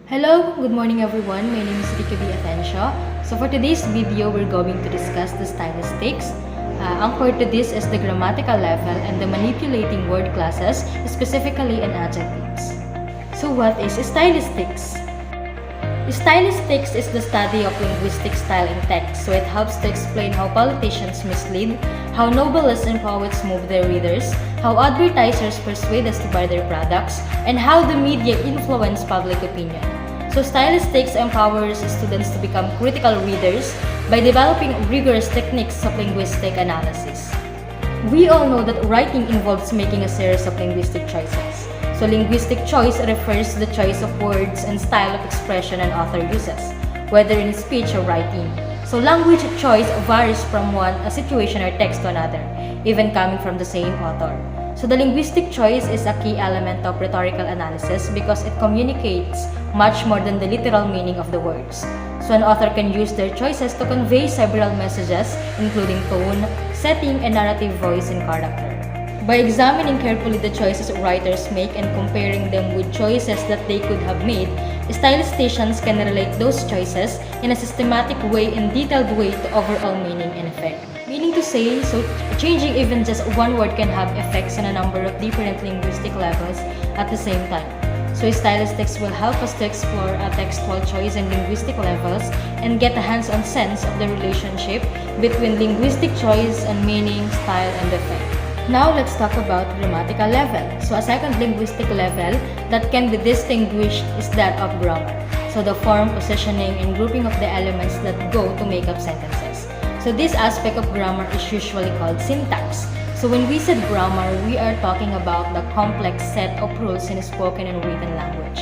Hello, good morning everyone. My name is Rika B. Atencio. So for today's video, we're going to discuss the stylistics. Anchored to this is the grammatical level and the manipulating word classes, specifically in adjectives. So what is stylistics? Stylistics is the study of linguistic style in text, so it helps to explain how politicians mislead, how novelists and poets move their readers, how advertisers persuade us to buy their products, and how the media influence public opinion. So stylistics empowers students to become critical readers by developing rigorous techniques of linguistic analysis. We all know that writing involves making a series of linguistic choices. So linguistic choice refers to the choice of words and style of expression an author uses, whether in speech or writing. So language choice varies from one situation or text to another, even coming from the same author. So the linguistic choice is a key element of rhetorical analysis because it communicates much more than the literal meaning of the words. So an author can use their choices to convey several messages, including tone, setting, and narrative voice and character. By examining carefully the choices writers make and comparing them with choices that they could have made, stylisticians can relate those choices in a systematic way and detailed way to overall meaning and effect. Meaning to say, so changing even just one word can have effects on a number of different linguistic levels at the same time. So stylistics will help us to explore a textual choice and linguistic levels and get a hands-on sense of the relationship between linguistic choice and meaning, style, and effect. Now let's talk about grammatical level. So a second linguistic level that can be distinguished is that of grammar. So the form, positioning, and grouping of the elements that go to make up sentences. So this aspect of grammar is usually called syntax. So when we said grammar, we are talking about the complex set of rules in spoken and written language.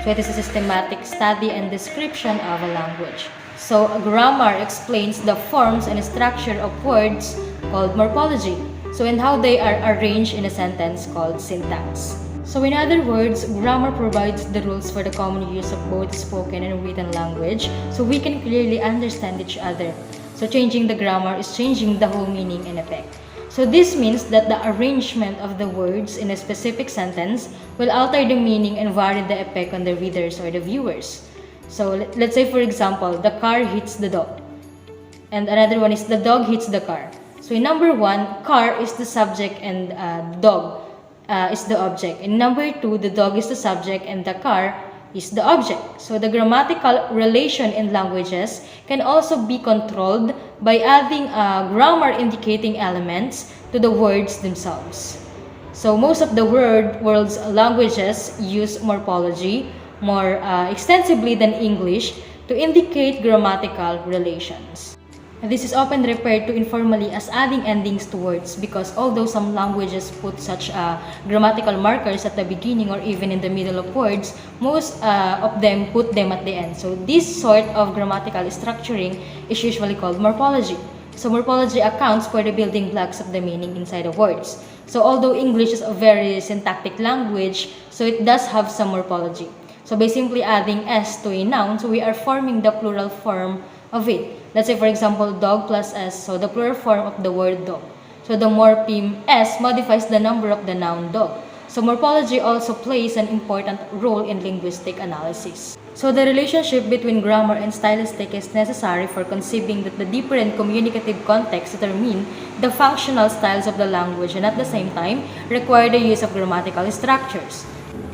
So it is a systematic study and description of a language. So grammar explains the forms and structure of words called morphology. So and how they are arranged in a sentence called syntax. So in other words, grammar provides the rules for the common use of both spoken and written language so we can clearly understand each other. So changing the grammar is changing the whole meaning and effect. So this means that the arrangement of the words in a specific sentence will alter the meaning and vary the effect on the readers or the viewers. So let's say for example, the car hits the dog. And another one is the dog hits the car. So in number 1, car is the subject and dog is the object. In number 2, the dog is the subject and the car is the object. So the grammatical relation in languages can also be controlled by adding grammar indicating elements to the words themselves. So most of the world's languages use morphology more extensively than English to indicate grammatical relations. This is often referred to informally as adding endings to words because although some languages put such grammatical markers at the beginning or even in the middle of words, most of them put them at the end. So this sort of grammatical structuring is usually called morphology. So morphology accounts for the building blocks of the meaning inside of words. So although English is a very syntactic language, so it does have some morphology. So by simply adding s to a noun, so we are forming the plural form of it. Let's say for example, dog plus s, so the plural form of the word dog. So the morpheme s modifies the number of the noun dog. So morphology also plays an important role in linguistic analysis. So the relationship between grammar and stylistic is necessary for conceiving that the different communicative contexts determine the functional styles of the language and at the same time require the use of grammatical structures.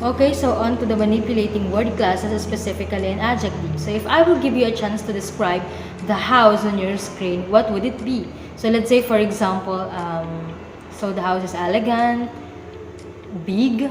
Okay, so on to the manipulating word classes, specifically in adjectives. So if I will give you a chance to describe the house on your screen, what would it be? So let's say for example, so the house is elegant, big,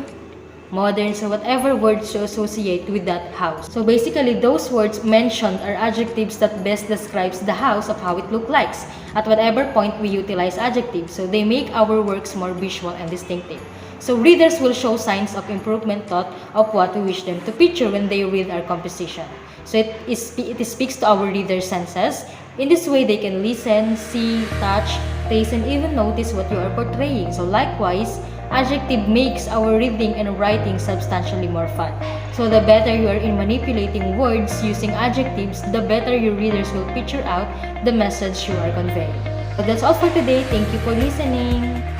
modern, so whatever words you associate with that house. So basically those words mentioned are adjectives that best describes the house of how it looks like. At whatever point we utilize adjectives, so they make our works more visual and distinctive. So readers will show signs of improvement thought of what we wish them to picture when they read our composition. So it speaks to our readers' senses. In this way, they can listen, see, touch, taste, and even notice what you are portraying. So likewise, adjective makes our reading and writing substantially more fun. So the better you are in manipulating words using adjectives, the better your readers will picture out the message you are conveying. So that's all for today. Thank you for listening.